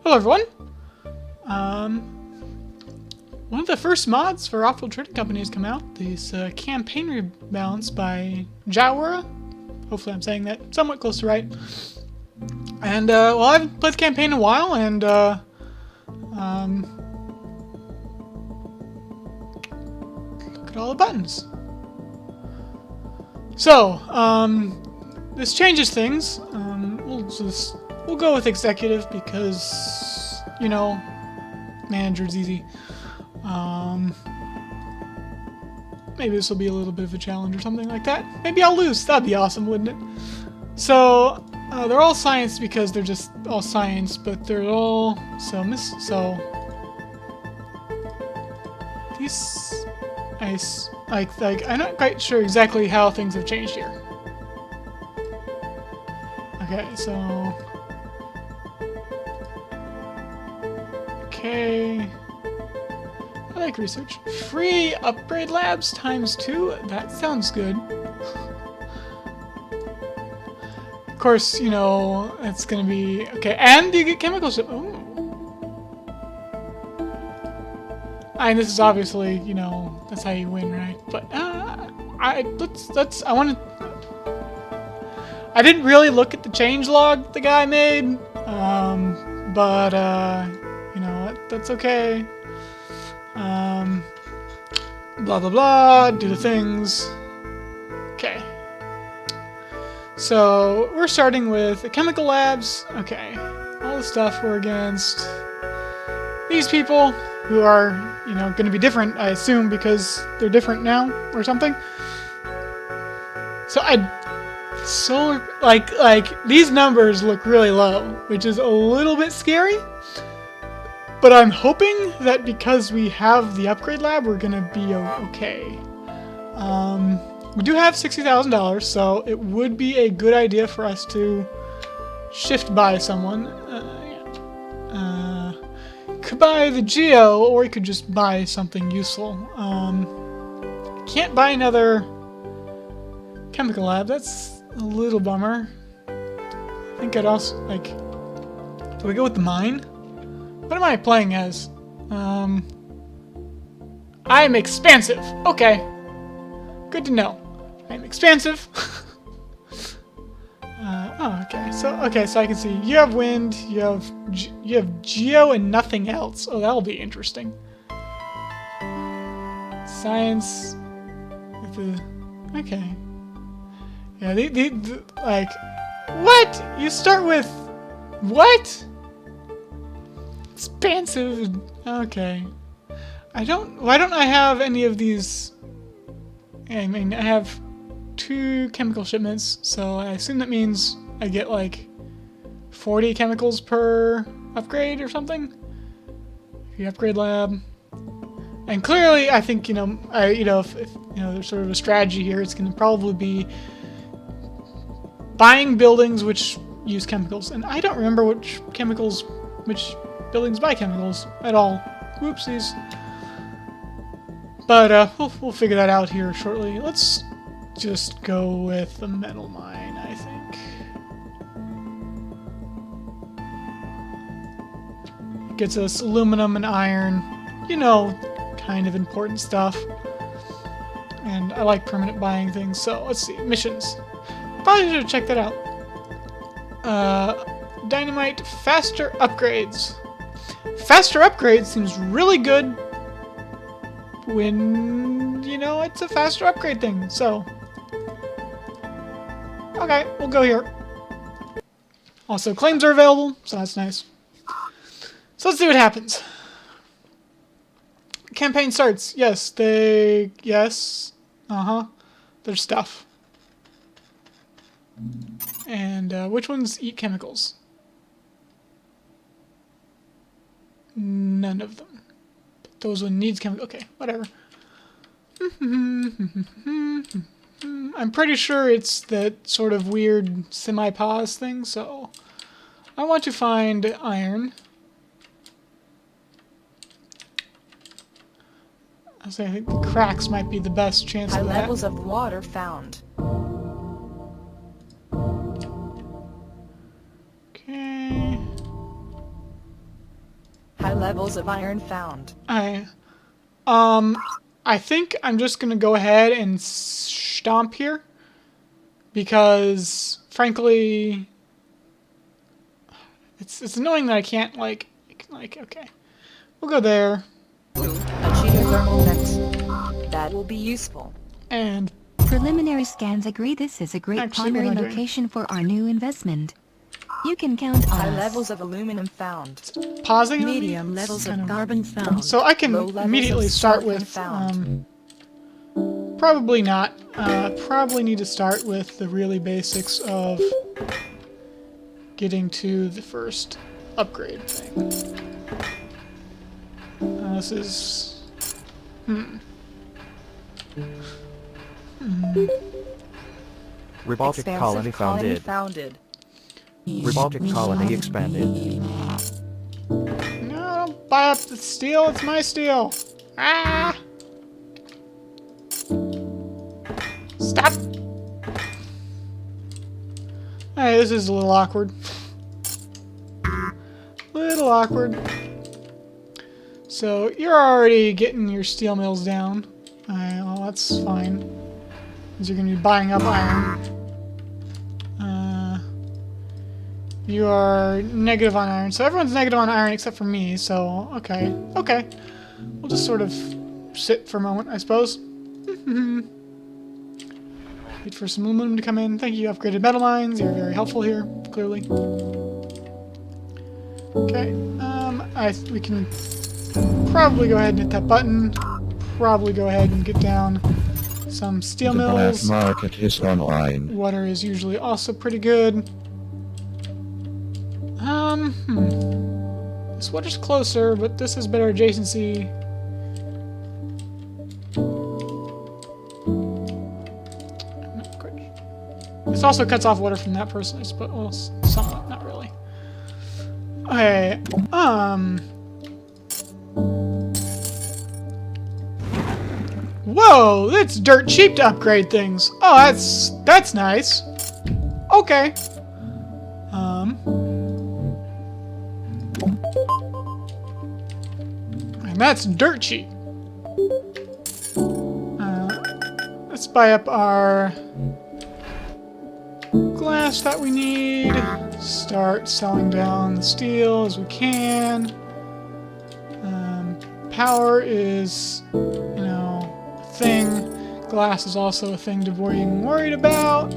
Hello everyone! One of the first mods for Offworld Trading Company has come out. This Campaign Rebalance by Jaiwera. Hopefully I'm saying that somewhat close to right. And, well, I haven't played the campaign in a while, and, look at all the buttons. So, this changes things. We'll go with executive because, you know, manager's easy. Maybe this will be a little bit of a challenge or something like that. Maybe I'll lose. That'd be awesome, wouldn't it? So, they're all science because they're just all science, but they're all these like I'm not quite sure exactly how things have changed here. Okay, so okay. I like research. Free upgrade labs ×2? That sounds good. Of course, you know, it's gonna be... Okay, and you get chemical ship... Ooh. And this is obviously, you know, that's how you win, right? But, I wanna... I didn't really look at the changelog the guy made, but, you know, that's okay. Blah blah blah, do the things. Okay. So, we're starting with the chemical labs. Okay. All the stuff we're against these people who are, you know, going to be different, I assume, because they're different now or something. So, like these numbers look really low, which is a little bit scary. But I'm hoping that because we have the upgrade lab, we're gonna be okay. We do have $60,000, so it would be a good idea for us to shift buy someone. Could buy the Geo, or we could just buy something useful. Can't buy another chemical lab. That's a little bummer. I think I'd also like. Do we go with the mine? What am I playing as? I'm expansive. Okay. Good to know. I'm expansive. Oh, okay. So I can see you have wind, you have geo and nothing else. Oh, that'll be interesting. Science. Okay. Yeah. Like, what? You start with what? Expansive. Okay. Why don't I have any of these? I mean, I have 2 chemical shipments, so I assume that means I get like 40 chemicals per upgrade or something. The upgrade lab. And clearly, I think, you know, if you know, there's sort of a strategy here. It's going to probably be buying buildings which use chemicals, and I don't remember which buildings buy chemicals at all. Whoopsies. But we'll figure that out here shortly. Let's just go with the metal mine, I think. Gets us aluminum and iron. You know, kind of important stuff. And I like permanent buying things, so let's see. Missions. Probably should check that out. Dynamite faster upgrades. Faster upgrades seems really good when, you know, it's a faster upgrade thing, so. Okay, we'll go here. Also, claims are available, so that's nice. So let's see what happens. Campaign starts. Yes, yes. There's stuff. And, which ones eat chemicals? None of them. But those one needs chemical. Okay, whatever. I'm pretty sure it's that sort of weird semi-pause thing, so I want to find iron. I think the cracks might be the best chance of that. High levels of water found. Okay. High levels of iron found. I think I'm just gonna go ahead and stomp here because, frankly, it's annoying that I can't like okay, we'll go there A geothermal vent. That will be useful. and Preliminary scans agree this is a great Actually, what primary am I doing? location for our new investment. You can count on High us. levels of aluminum found. pausing on me? Medium It's levels kind of carbon found. So I can Low levels immediately of start sulfur with found. probably not. Probably need to start with the really basics of getting to the first upgrade thing. This is Rebaltic Expansive colony founded. founded. Rebaltic colony expanded. no, don't buy up the steel. It's my steel. Ah! Stop. Hey, this is a little awkward. Little awkward. So you're already getting your steel mills down. Well, that's fine. Because you're going to be buying up iron. You are negative on iron. So everyone's negative on iron except for me. So, okay. Okay. We'll just sort of sit for a moment, I suppose. Wait for some aluminum to come in. Thank you, upgraded metal mines. You're very helpful here, clearly. Okay. We can probably go ahead and hit that button. Probably go ahead and get down some steel The black mills. market is online. Water is usually also pretty good. This water's closer, but this has better adjacency. I'm not quite. This also cuts off water from that person, I suppose. Well, somewhat, not really. Okay, whoa, it's dirt cheap to upgrade things. Oh, that's nice. Okay. And that's dirt cheap. Let's buy up our glass that we need. Start selling down the steel as we can. Power is, you know, a thing. Glass is also a thing to be worried about.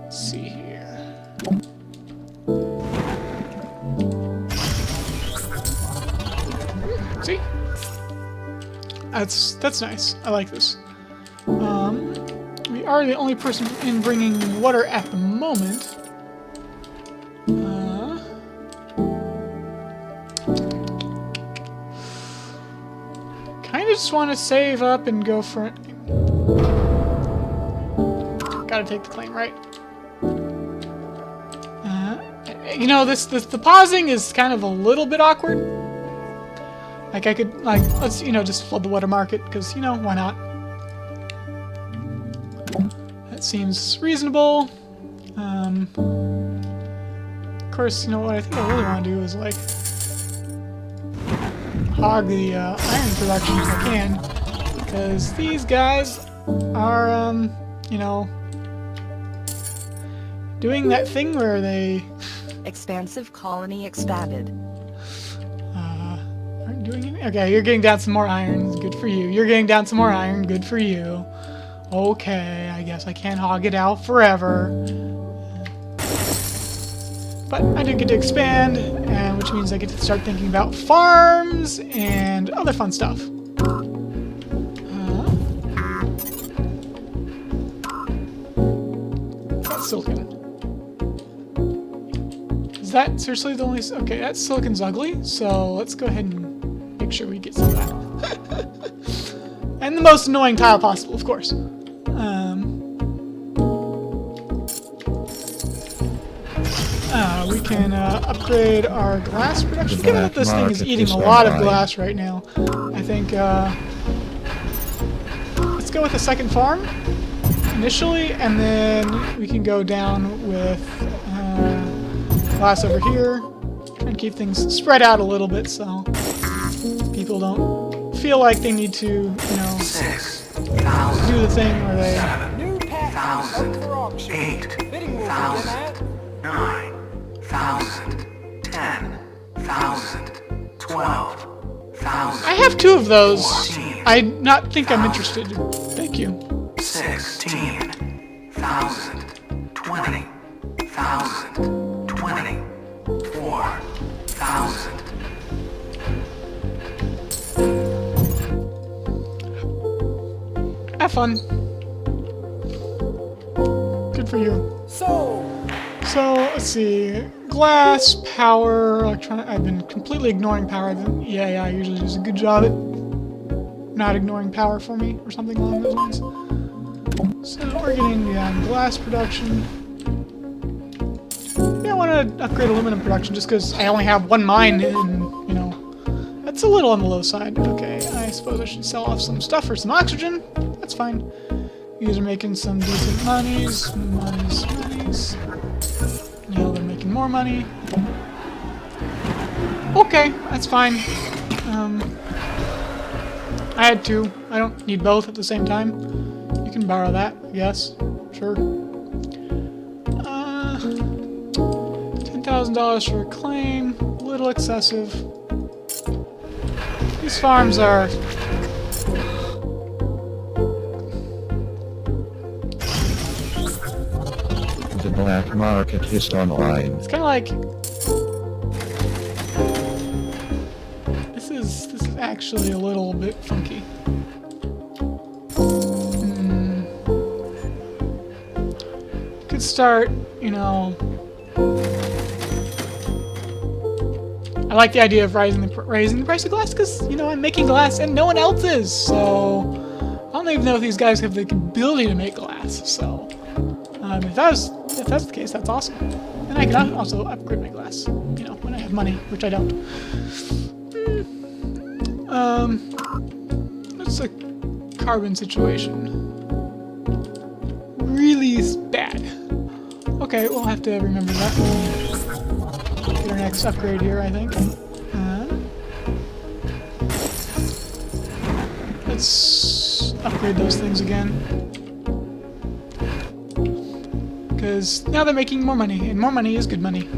Let's see here. See? That's nice. I like this. We are the only person in bringing water at the moment. Kind of just want to save up and go for it. Gotta take the claim, right? You know, the pausing is kind of a little bit awkward. Like I could, like, let's, you know, just flood the water market, because, you know, why not? That seems reasonable. Of course, you know what I think I really want to do is, like, hog the iron production if I can, because these guys are, you know, doing that thing where they Expansive colony expanded. aren't doing anything. Okay, you're getting down some more iron. Good for you. You're getting down some more iron. Good for you. Okay, I guess I can't hog it out forever. But I do get to expand, and which means I get to start thinking about farms and other fun stuff. That's silicon. Is that seriously the only... Okay, that silicon's ugly, so let's go ahead and make sure we get some of that. And the most annoying tile possible, of course. We can upgrade our glass production. Given that this thing is eating a lot of glass right now, I think let's go with a second farm initially, and then we can go down with glass over here. I'm trying to to keep things spread out a little bit so people don't feel like they need to, you know, do the thing where they... 12,000. I have 2 of those. I not think I'm interested. Thank you. 16,000. 20,000. 24,000. Have fun. Good for you. So, let's see. Glass, power, electronic. I've been completely ignoring power. Yeah, I usually does a good job at not ignoring power for me, or something along those lines. So we're getting glass production. Yeah, I want to upgrade aluminum production just because I only have 1 mine, and you know, that's a little on the low side. Okay, I suppose I should sell off some stuff for some oxygen. That's fine. You guys are making some decent monies. Monies. Now they're making more money. Okay, that's fine. I had 2. I don't need both at the same time. You can borrow that, I guess. Sure. $10,000 for a claim. A little excessive. These farms are... The black market is online. It's kind of like... This is actually a little bit funky. Could start, you know... I like the idea of raising the price of glass because, you know, I'm making glass and no one else is, so... I don't even know if these guys have the ability to make glass, so... if that's the case, that's awesome. And I can also upgrade my glass, you know, when I have money, which I don't. What's the carbon situation? Really bad. Okay, we'll have to remember that. Get our next upgrade here, I think. Let's upgrade those things again. Because now they're making more money, and more money is good money.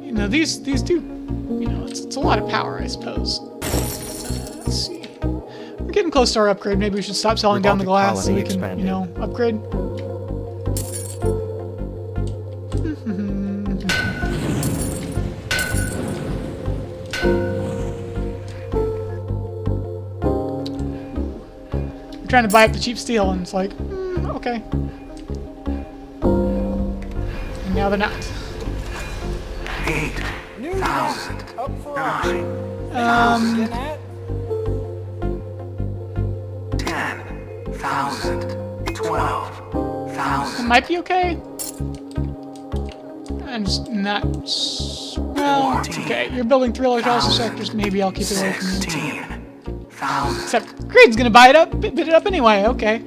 You know, these do, you know, it's a lot of power, I suppose. Let's see. We're getting close to our upgrade. Maybe we should stop selling down the glass so we can, you know, upgrade. Trying to buy up the cheap steel, and it's like, okay. And now they're not. 8,000. 10,000. 12,000. It might be okay. I'm just not... Well, it's okay. You're building 3 electrolysis sectors. Maybe I'll keep it away from you. 16,000. Except Greed's gonna buy it up, bid it up anyway. Okay.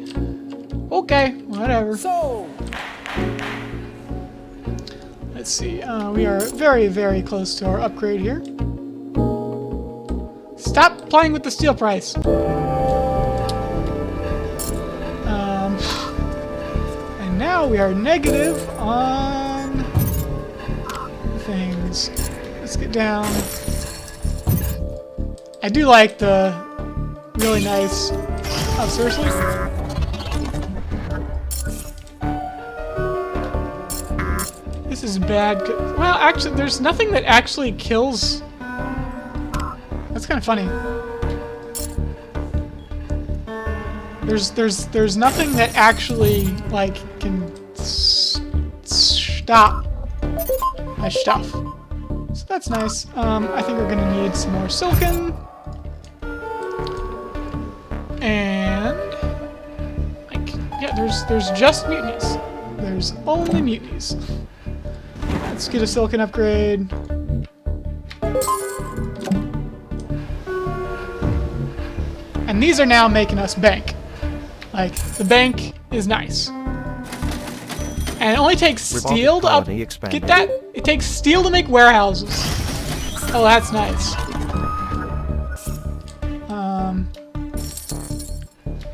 Okay, whatever. Let's see. We are very, very close to our upgrade here. Stop playing with the steel price. And now we are negative on things. Let's get down. I do like the really nice... Oh, seriously? This is bad. Well, actually, there's nothing that actually kills... That's kind of funny. There's nothing that actually, like, can stop my stuff. So that's nice. I think we're gonna need some more silicon. And like, yeah, there's just mutinies. There's only mutinies. Let's get a silicon upgrade. And these are now making us bank. Like, the bank is nice. And it only takes Revolting steel to colony expanded. get that? It takes steel to make warehouses. Oh, that's nice.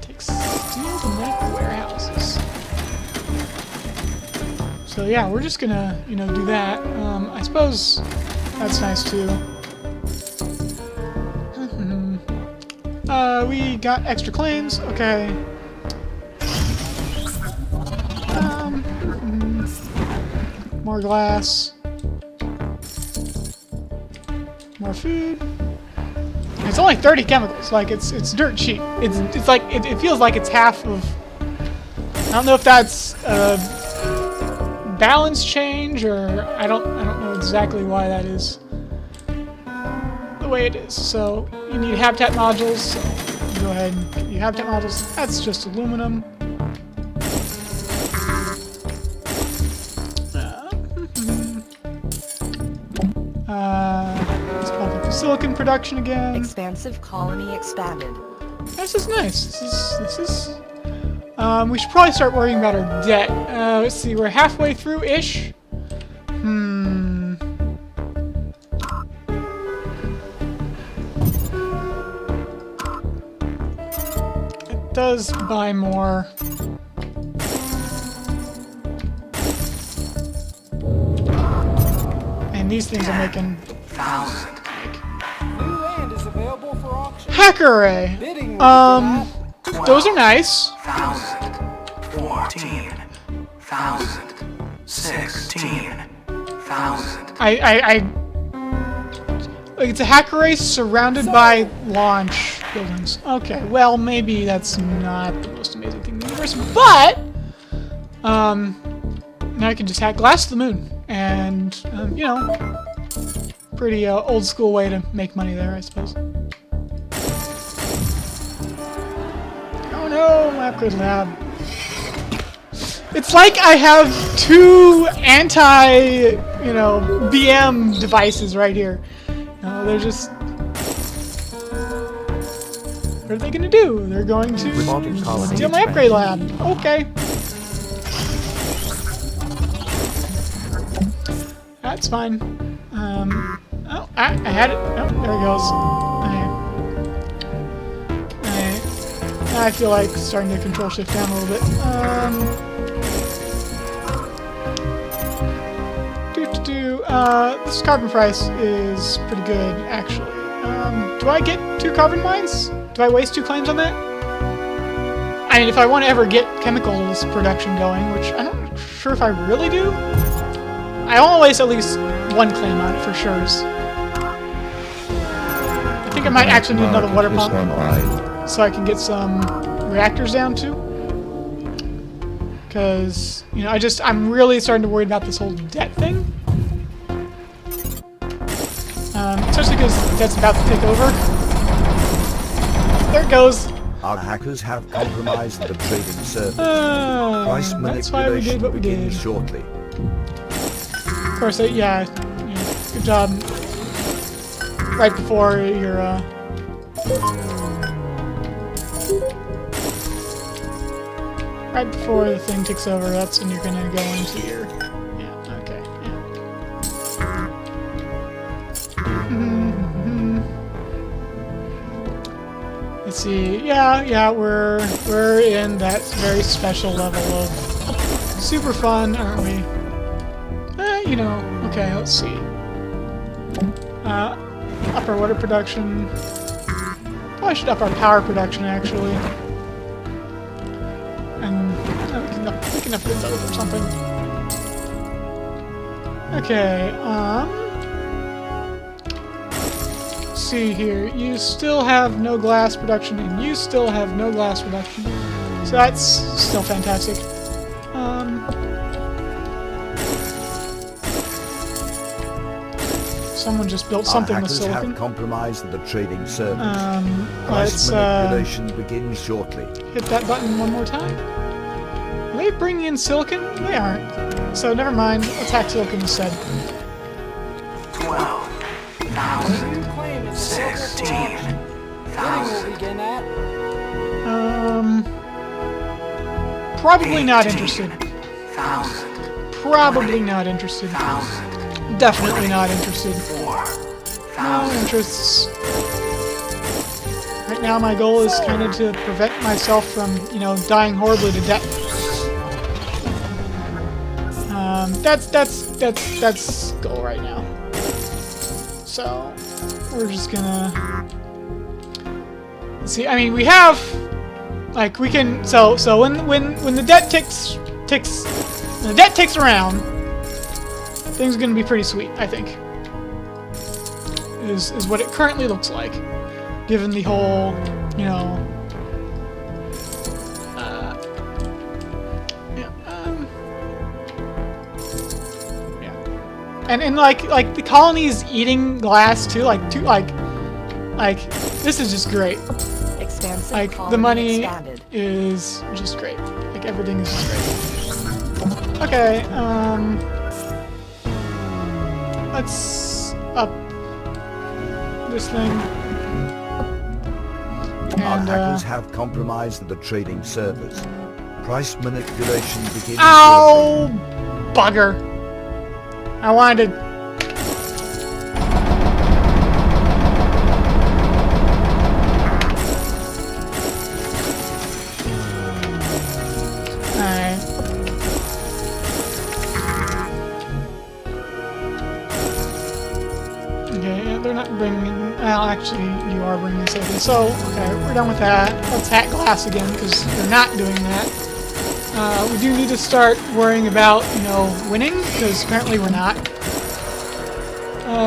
Takes steel to make warehouses. So yeah, we're just gonna, you know, do that. I suppose that's nice too. We got extra claims. Okay. More glass. More food. It's only 30 chemicals. Like it's dirt cheap. It's like it feels like it's half of. I don't know if that's a balance change or I don't know exactly why that is the way it is. So you need habitat modules. So go ahead and get your habitat modules. That's just aluminum. Let's pump up the silicon production again. Expansive colony expanded. This is nice. This is. We should probably start worrying about our debt. Let's see. We're halfway through-ish. It does buy more. And these things are making. 1,000. New land is available for auction. Hacker array. Bidding war for that. Those are nice. 1,000. 14,000. 16,000. Like it's a hacker race surrounded by launch buildings. Okay, well maybe that's not the most amazing thing in the universe, but now I can just hack glass to the moon, and you know, pretty old school way to make money there, I suppose. Oh no, my upgrade lab. It's like I have two BM devices right here. No, they're just. What are they going to do? They're going to Revolting colony steal my upgrade lab. Okay. That's fine. Oh, I had it. Oh, there it goes. I feel like starting to control shift down a little bit. This carbon price is pretty good, actually. Do I get 2 carbon mines? Do I waste 2 claims on that? I mean, if I want to ever get chemicals production going, which I'm not sure if I really do, I want to waste at least 1 claim on it for sure. I think I might actually need another water pump so I can get some reactors down too. Because, you know, I'm really starting to worry about this whole debt thing. Especially because debt's about to take over. There it goes. Our hackers have compromised the trading service. Price That's why we did manipulation what we did. begins shortly. Of course, yeah, good job. Right before your, right before the thing takes over, that's when you're gonna go into your, yeah, okay, yeah. Let's see, yeah, we're in that very special level of super fun, aren't we? You know, okay, let's see. Up our water production. Probably should up our power production, actually. And we can upgrade those or something. Okay, let's see here. You still have no glass production, and you still have no glass production. So that's still fantastic. Someone just built something with Our hackers silicon. have compromised the trading service. Let's Price manipulation begins shortly. hit that button one more time. Are they bringing in silicon? They aren't. So never mind. Let's hack silicon instead. 12,000. New claim is available for auction. Bidding will 16,000. begin at Probably not interested. 1,000. probably not interested. Definitely not interested. No interests. Right now my goal is kind of to prevent myself from, you know, dying horribly to death. That's goal right now. So we're just gonna see. I mean, we have like we can. So when the debt ticks around, things are gonna be pretty sweet. I think is what it currently looks like, given the whole, you know. And like the colony's eating glass too, like this is just great. Expansive Like the colony money expanded. is just great. Like everything is just great. Okay, let's up this thing. Our And hackers have compromised the trading servers. Price manipulation begins. ow, bugger! I wanted to. Alright. Okay, yeah, they're not bringing. Well, actually, you are bringing this over. So, okay, we're done with that. Let's hack glass again because they're not doing that. We do need to start worrying about, you know, winning, because apparently we're not.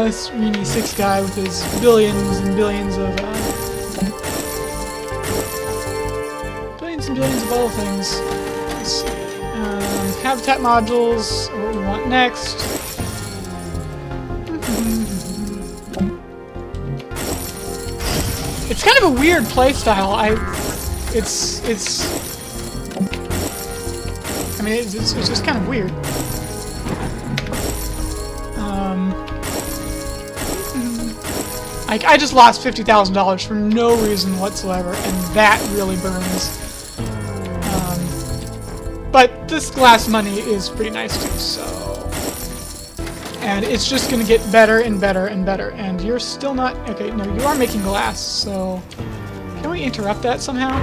This Rini 6 guy with his billions and billions of, billions and billions of other things. Let's see. Habitat modules are what we want next. It's kind of a weird playstyle. It's just kind of weird. I just lost $50,000 for no reason whatsoever, and that really burns. But this glass money is pretty nice too, so... And it's just gonna get better and better and better, and you're still not... Okay, no, you are making glass, so... Can we interrupt that somehow?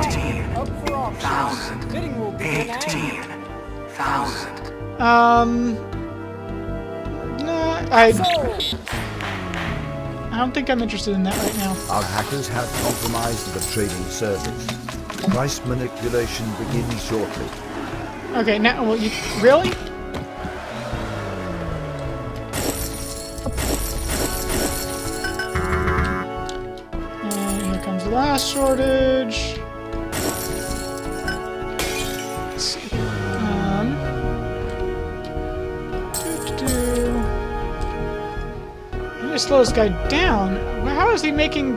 14,000. Bidding will begin now. 18,000. No, I don't think I'm interested in that right now. Our hackers have compromised the trading servers. Price manipulation begins shortly. Okay, now, well, you... Really? And here comes the last shortage. Let's see. I need to slow this guy down. How is he making...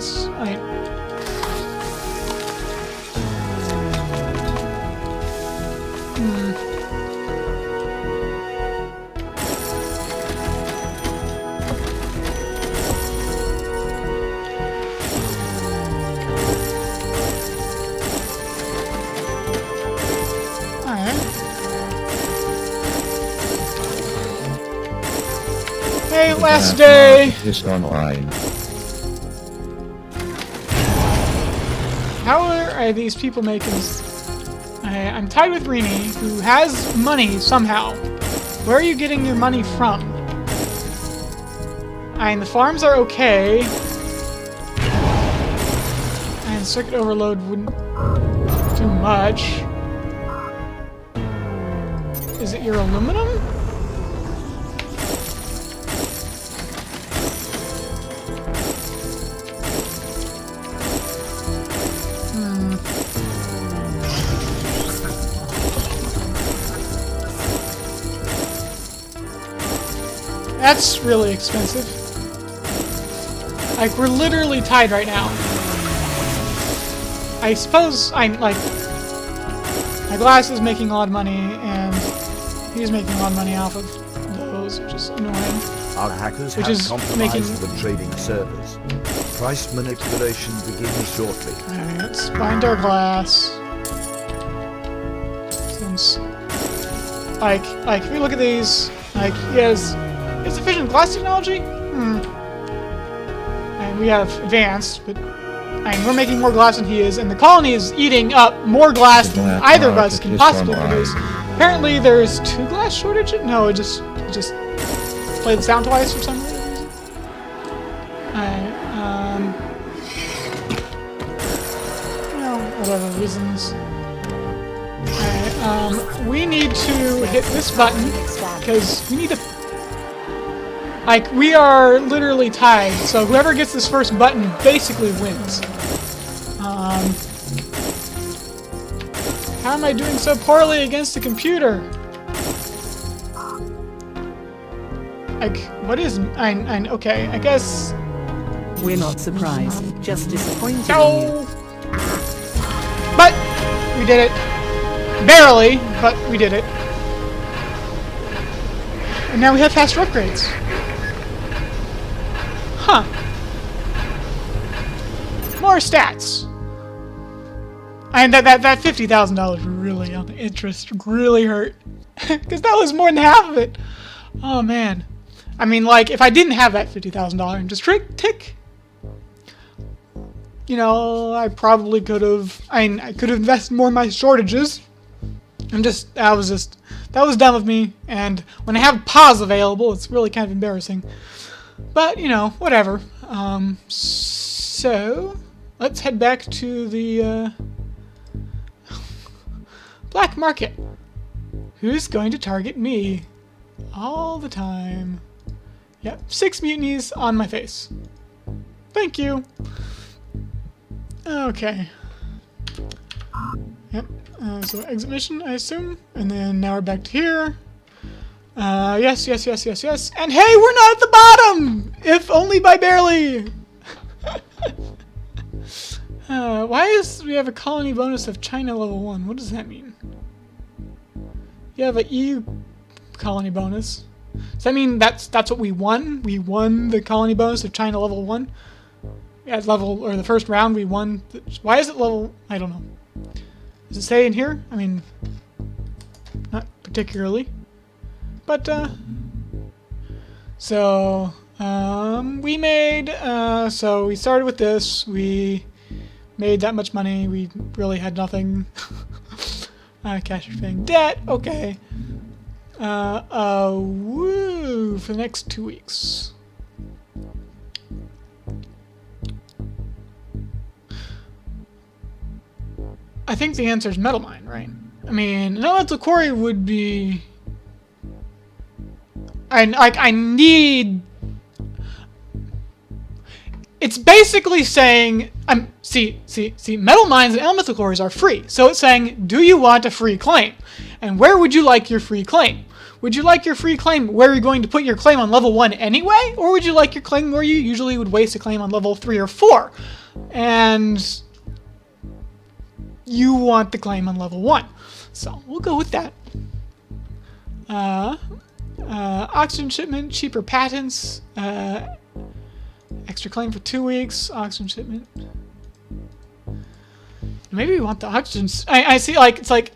Hey, last day! Is online. How are these people making... I'm tied with Rini, who has money somehow. Where are you getting your money from? The farms are okay. And circuit overload wouldn't do much. Is it your aluminum? That's really expensive. Like, we're literally tied right now. I suppose I'm, like... My glass is making a lot of money, and he's making a lot of money off of those, which is annoying. Our hackers Which have is compromised making- the trading servers. Price manipulation begins shortly. Alright, let's bind our glass. Since Like if we look at these, like he has efficient glass technology. And we have advanced, but I mean, we're making more glass than he is, and the colony is eating up more glass than either of us can possibly produce. Apparently, there's 2 glass shortage. No, it just play this down twice for some reason. Alright, well, whatever reasons. Alright, we need to hit this button because we need to. Like, we are literally tied, so whoever gets this first button basically wins. How am I doing so poorly against the computer? Like, what is... okay, I guess... We're not surprised, just disappointed in you. No! But, we did it. Barely, but we did it. And now we have faster upgrades. Huh. More stats. And that $50,000 really on the interest really hurt. Because that was more than half of it. Oh man. I mean, like, if I didn't have that $50,000 and just tick, you know, I probably could have. I could have invested more in my shortages. That was dumb of me. And when I have pause available, it's really kind of embarrassing. But, you know, whatever. So, let's head back to the black market. Who's going to target me? All the time. Yep, 6 mutinies on my face. Thank you. Okay. Yep, so exit mission, I assume. And then now we're back to here. Yes. And hey, we're not at the bottom! If only by barely! Why is we have a colony bonus of China level 1? What does that mean? You have an EU colony bonus. Does that mean that's what we won? We won the colony bonus of China level 1? At level, or the first round we won. Why is it level... I don't know. Does it say in here? I mean, not particularly. But, so, we made, so we started with this, we made that much money, we really had nothing. Cash for paying debt, okay. Woo, for the next 2 weeks. I think the answer is metal mine, right? I mean, an elemental quarry would be... I need... It's basically saying... See, metal mines and elemental quarries are free. So it's saying, do you want a free claim? And where would you like your free claim? Would you like your free claim where you're going to put your claim on level 1 anyway? Or would you like your claim where you usually would waste a claim on level 3 or 4? And... you want the claim on level 1. So, we'll go with that. Oxygen shipment, cheaper patents, extra claim for 2 weeks, oxygen shipment. Maybe we want the oxygen... I see, like, it's like,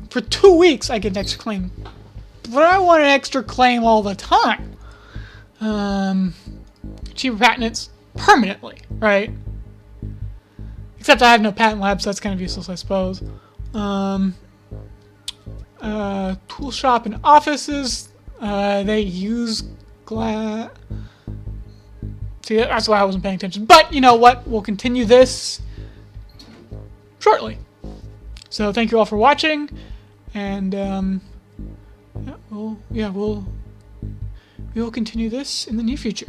for 2 weeks I get an extra claim. But I want an extra claim all the time. Cheaper patents permanently, right? Except I have no patent lab, so that's kind of useless, I suppose. Tool shop and offices. They use glass. See, that's why I wasn't paying attention. But you know what? We'll continue this shortly. So thank you all for watching, and we will continue this in the near future.